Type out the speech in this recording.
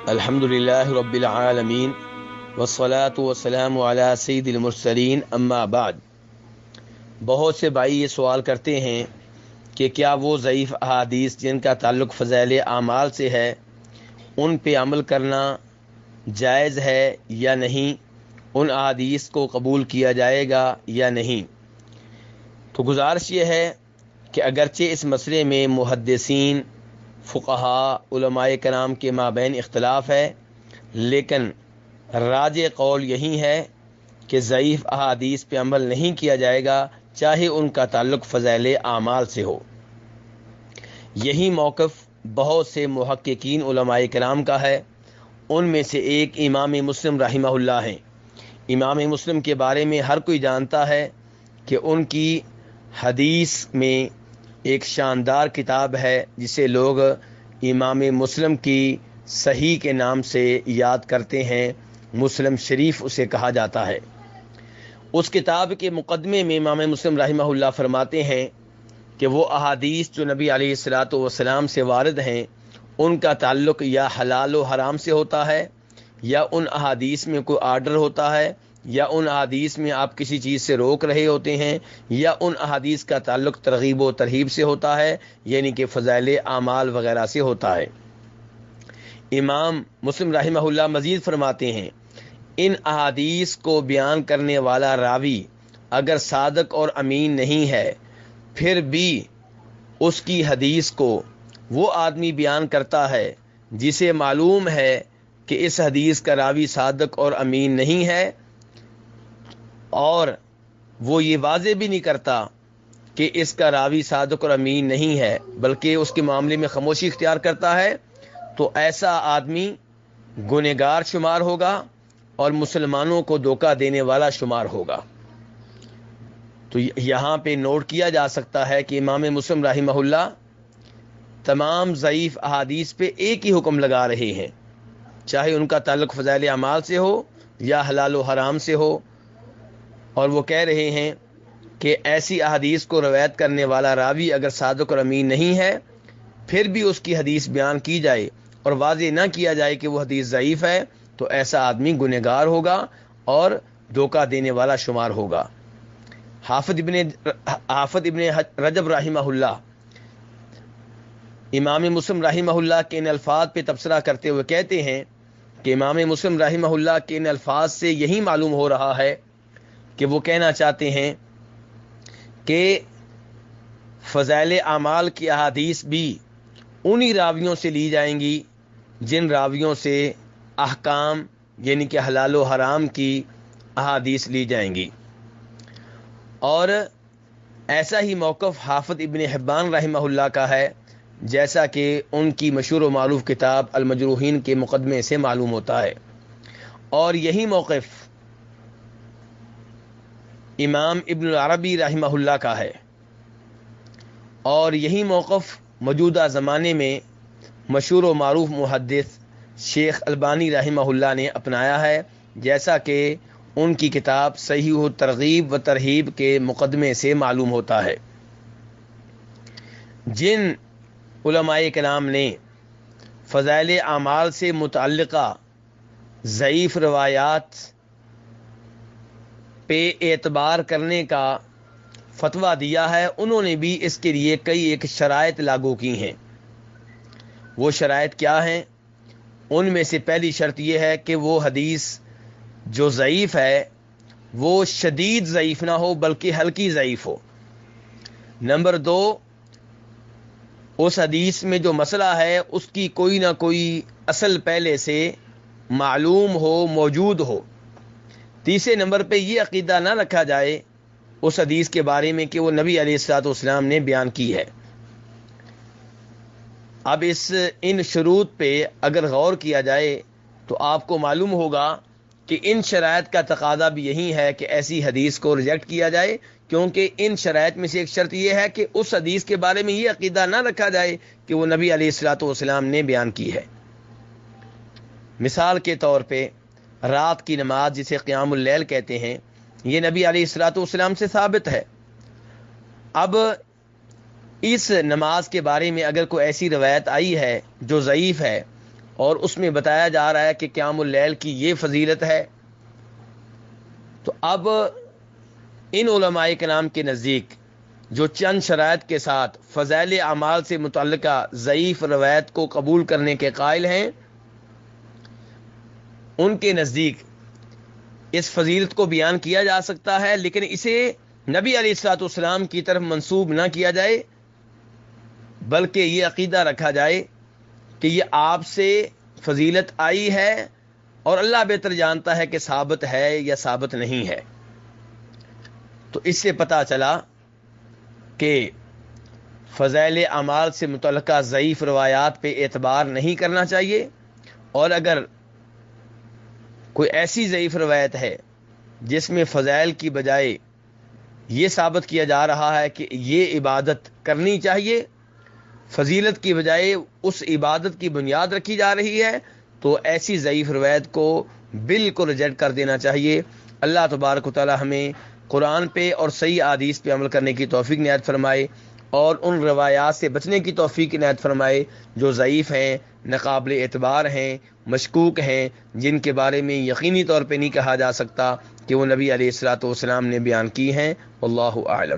الحمد للہ رب العالمین والصلاة والسلام علی سید المرسلین اما بعد۔ بہت سے بھائی یہ سوال کرتے ہیں کہ کیا وہ ضعیف احادیث جن کا تعلق فضائل اعمال سے ہے ان پہ عمل کرنا جائز ہے یا نہیں، ان احادیث کو قبول کیا جائے گا یا نہیں؟ تو گزارش یہ ہے کہ اگرچہ اس مسئلے میں محدثین، فقہاء، علماء کرام کے مابین اختلاف ہے، لیکن راجح قول یہی ہے کہ ضعیف احادیث پہ عمل نہیں کیا جائے گا چاہے ان کا تعلق فضائل اعمال سے ہو۔ یہی موقف بہت سے محققین علماء کرام کا ہے۔ ان میں سے ایک امام مسلم رحمہ اللہ ہیں۔ امام مسلم کے بارے میں ہر کوئی جانتا ہے کہ ان کی حدیث میں ایک شاندار کتاب ہے جسے لوگ امام مسلم کی صحیح کے نام سے یاد کرتے ہیں، مسلم شریف اسے کہا جاتا ہے۔ اس کتاب کے مقدمے میں امام مسلم رحمہ اللہ فرماتے ہیں کہ وہ احادیث جو نبی علیہ الصلاۃ والسلام سے وارد ہیں ان کا تعلق یا حلال و حرام سے ہوتا ہے، یا ان احادیث میں کوئی آرڈر ہوتا ہے، یا ان احادیث میں آپ کسی چیز سے روک رہے ہوتے ہیں، یا ان احادیث کا تعلق ترغیب و ترہیب سے ہوتا ہے، یعنی کہ فضائل اعمال وغیرہ سے ہوتا ہے۔ امام مسلم رحمہ اللہ مزید فرماتے ہیں ان احادیث کو بیان کرنے والا راوی اگر صادق اور امین نہیں ہے پھر بھی اس کی حدیث کو وہ آدمی بیان کرتا ہے جسے معلوم ہے کہ اس حدیث کا راوی صادق اور امین نہیں ہے، اور وہ یہ واضح بھی نہیں کرتا کہ اس کا راوی صادق اور امین نہیں ہے بلکہ اس کے معاملے میں خاموشی اختیار کرتا ہے، تو ایسا آدمی گنہگار شمار ہوگا اور مسلمانوں کو دھوکہ دینے والا شمار ہوگا۔ تو یہاں پہ نوٹ کیا جا سکتا ہے کہ امام مسلم رحمہ اللہ تمام ضعیف احادیث پہ ایک ہی حکم لگا رہے ہیں، چاہے ان کا تعلق فضائل اعمال سے ہو یا حلال و حرام سے ہو، اور وہ کہہ رہے ہیں کہ ایسی احادیث کو روایت کرنے والا راوی اگر صادق اور امین نہیں ہے پھر بھی اس کی حدیث بیان کی جائے اور واضح نہ کیا جائے کہ وہ حدیث ضعیف ہے تو ایسا آدمی گنہگار ہوگا اور دھوکہ دینے والا شمار ہوگا۔ حافظ ابن رجب رحمہ اللہ امام مسلم رحمہ اللہ کے ان الفاظ پہ تبصرہ کرتے ہوئے کہتے ہیں کہ امام مسلم رحمہ اللہ کے ان الفاظ سے یہی معلوم ہو رہا ہے کہ وہ کہنا چاہتے ہیں کہ فضائل اعمال کی احادیث بھی انہی راویوں سے لی جائیں گی جن راویوں سے احکام یعنی کہ حلال و حرام کی احادیث لی جائیں گی، اور ایسا ہی موقف حافظ ابن حبان رحمہ اللہ کا ہے جیسا کہ ان کی مشہور و معروف کتاب المجروحین کے مقدمے سے معلوم ہوتا ہے، اور یہی موقف امام ابن العربی رحمہ اللہ کا ہے، اور یہی موقف موجودہ زمانے میں مشہور و معروف محدث شیخ البانی رحمہ اللہ نے اپنایا ہے، جیسا کہ ان کی کتاب صحیح و ترغیب و ترہیب کے مقدمے سے معلوم ہوتا ہے۔ جن علماء کرام نے فضائل اعمال سے متعلقہ ضعیف روایات پہ اعتبار کرنے کا فتویٰ دیا ہے انہوں نے بھی اس کے لیے کئی ایک شرائط لاگو کی ہیں۔ وہ شرائط کیا ہیں؟ ان میں سے پہلی شرط یہ ہے کہ وہ حدیث جو ضعیف ہے وہ شدید ضعیف نہ ہو بلکہ ہلکی ضعیف ہو۔ نمبر 2، اس حدیث میں جو مسئلہ ہے اس کی کوئی نہ کوئی اصل پہلے سے معلوم ہو، موجود ہو۔ تیسرے نمبر پہ یہ عقیدہ نہ رکھا جائے اس حدیث کے بارے میں کہ وہ نبی علیہ الصلوۃ والسلام نے بیان کی ہے۔ اب ان شروط پہ اگر غور کیا جائے تو آپ کو معلوم ہوگا کہ ان شرائط کا تقاضا بھی یہی ہے کہ ایسی حدیث کو ریجیکٹ کیا جائے، کیونکہ ان شرائط میں سے ایک شرط یہ ہے کہ اس حدیث کے بارے میں یہ عقیدہ نہ رکھا جائے کہ وہ نبی علیہ الصلوۃ والسلام نے بیان کی ہے۔ مثال کے طور پہ رات کی نماز جسے قیام اللیل کہتے ہیں، یہ نبی علیہ الصلوۃ والسلام سے ثابت ہے۔ اب اس نماز کے بارے میں اگر کوئی ایسی روایت آئی ہے جو ضعیف ہے اور اس میں بتایا جا رہا ہے کہ قیام اللیل کی یہ فضیلت ہے، تو اب ان علماء کرام کے نزدیک جو چند شرائط کے ساتھ فضائل اعمال سے متعلقہ ضعیف روایت کو قبول کرنے کے قائل ہیں، ان کے نزدیک اس فضیلت کو بیان کیا جا سکتا ہے، لیکن اسے نبی علیہ الصلوۃ والسلام کی طرف منسوب نہ کیا جائے، بلکہ یہ عقیدہ رکھا جائے کہ یہ آپ سے فضیلت آئی ہے اور اللہ بہتر جانتا ہے کہ ثابت ہے یا ثابت نہیں ہے۔ تو اس سے پتہ چلا کہ فضائل اعمال سے متعلقہ ضعیف روایات پہ اعتبار نہیں کرنا چاہیے، اور اگر کوئی ایسی ضعیف روایت ہے جس میں فضائل کی بجائے یہ ثابت کیا جا رہا ہے کہ یہ عبادت کرنی چاہیے، فضیلت کی بجائے اس عبادت کی بنیاد رکھی جا رہی ہے، تو ایسی ضعیف روایت کو بالکل ریجیکٹ کر دینا چاہیے۔ اللہ تبارک و تعالی ہمیں قرآن پہ اور صحیح احادیث پہ عمل کرنے کی توفیق عنایت فرمائے، اور ان روایات سے بچنے کی توفیق عنایت فرمائے جو ضعیف ہیں، ناقابل اعتبار ہیں، مشکوک ہیں، جن کے بارے میں یقینی طور پہ نہیں کہا جا سکتا کہ وہ نبی علیہ الصلوۃ والسلام نے بیان کی ہیں۔ واللہ اعلم۔